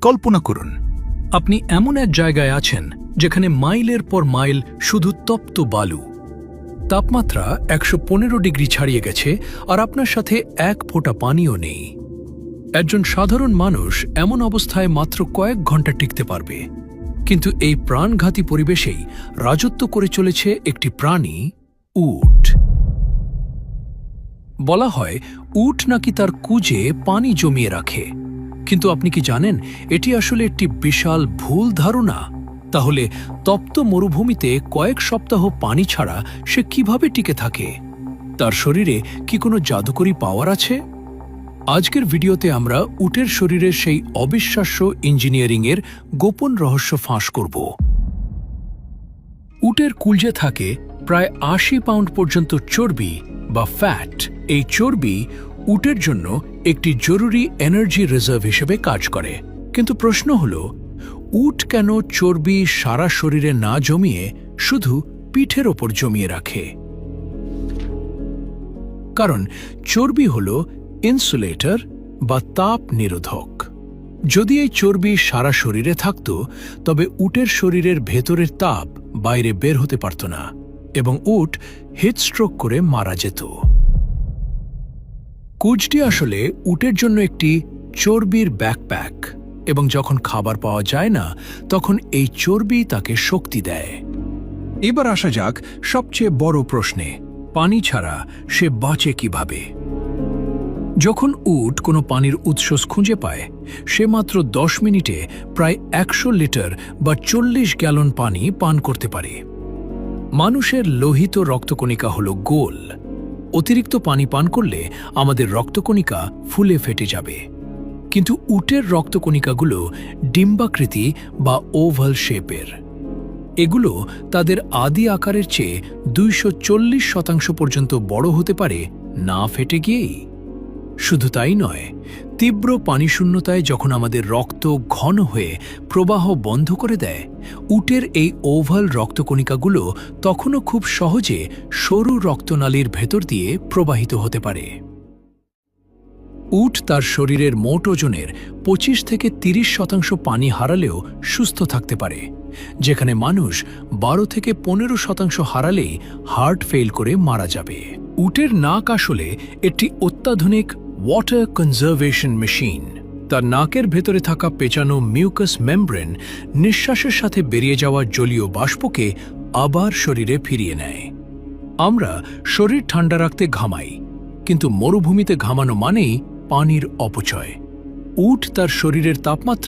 কল্পনা করুন, আপনি এমন এক জায়গায় আছেন যেখানে মাইলের পর মাইল শুধু তপ্ত বালু। তাপমাত্রা ১১৫ ডিগ্রি ছাড়িয়ে গেছে আর আপনার সাথে এক ফোঁটা পানিও নেই। একজন সাধারণ মানুষ এমন অবস্থায় মাত্র কয়েক ঘন্টা টিকতে পারবে, কিন্তু এই প্রাণঘাতী পরিবেশেই রাজত্ব করে চলেছে একটি প্রাণী, উট। বলা হয় উট নাকি তার কুজে পানি জমিয়ে রাখে, কিন্তু আপনি কি জানেন এটি আসলে একটি বিশাল ভুল ধারণা? তাহলে তপ্ত মরুভূমিতে কয়েক সপ্তাহ পানি ছাড়া সে কিভাবে টিকে থাকে? তার শরীরে কি কোনো জাদুকরী পাওয়ার আছে? আজকের ভিডিওতে আমরা উটের শরীরের সেই অবিশ্বাস্য ইঞ্জিনিয়ারিংয়ের গোপন রহস্য ফাঁস করব। উটের কুলজে থাকে প্রায় ৮০ পাউন্ড পর্যন্ত চর্বি বা ফ্যাট। এই চর্বি উটের জন্য একটি জরুরি এনার্জি রিজার্ভ হিসেবে কাজ করে। কিন্তু প্রশ্ন হল, উট কেন চর্বি সারা শরীরে না জমিয়ে শুধু পিঠের ওপর জমিয়ে রাখে? কারণ চর্বি হল ইনসুলেটর বা তাপ নিরোধক। যদি এই চর্বি সারা শরীরে থাকত, তবে উটের শরীরের ভেতরের তাপ বাইরে বের হতে পারত না এবং উট হিটস্ট্রোক করে মারা যেত। কুজটি আসলে উটের জন্য একটি চর্বির ব্যাকপ্যাক, এবং যখন খাবার পাওয়া যায় না, তখন এই চর্বি তাকে শক্তি দেয়। এবার আসা যাক সবচেয়ে বড় প্রশ্নে, পানি ছাড়া সে বাঁচে কিভাবে? যখন উট কোনো পানির উৎস খুঁজে পায়, সে মাত্র ১০ মিনিটে প্রায় ১০০ লিটার বা ৪০ গ্যালন পানি পান করতে পারে। মানুষের লোহিত রক্তকণিকা হল গোল। অতিরিক্ত পানি পান করলে আমাদের রক্তকণিকা ফুলে ফেটে যাবে, কিন্তু উটের রক্তকণিকাগুলো ডিম্বাকৃতি বা ওভাল শেপের। এগুলো তাদের আদি আকারের চেয়ে ২৪০% পর্যন্ত বড় হতে পারে না ফেটে গিয়েই। শুধু তাই নয়, তীব্র পানিশূন্যতায় যখন আমাদের রক্ত ঘন হয়ে প্রবাহ বন্ধ করে দেয়, উটের এই ওভাল রক্তকণিকাগুলো তখনও খুব সহজে সরু রক্তনালীর ভেতর দিয়ে প্রবাহিত হতে পারে। উট তার শরীরের মোট ওজনের ২৫ থেকে ৩০% পানি হারালেও সুস্থ থাকতে পারে, যেখানে মানুষ ১২ থেকে ১৫% হারালেই হার্ট ফেল করে মারা যাবে। উটের নাক আসলে একটি অত্যাধুনিক ওয়াটার কনজারভেশন মেশিন। তার নাকের ভেতরে থাকা পেঁচানো মিউকাস মেমব্রেন নিঃশ্বাসের সাথে বেরিয়ে যাওয়া জলীয় বাষ্পকে আবার শরীরে ফিরিয়ে নেয়। আমরা শরীর ঠান্ডা রাখতে ঘামাই, কিন্তু মরুভূমিতে ঘামানো মানেই পানির অপচয়। উট তার শরীরের তাপমাত্রা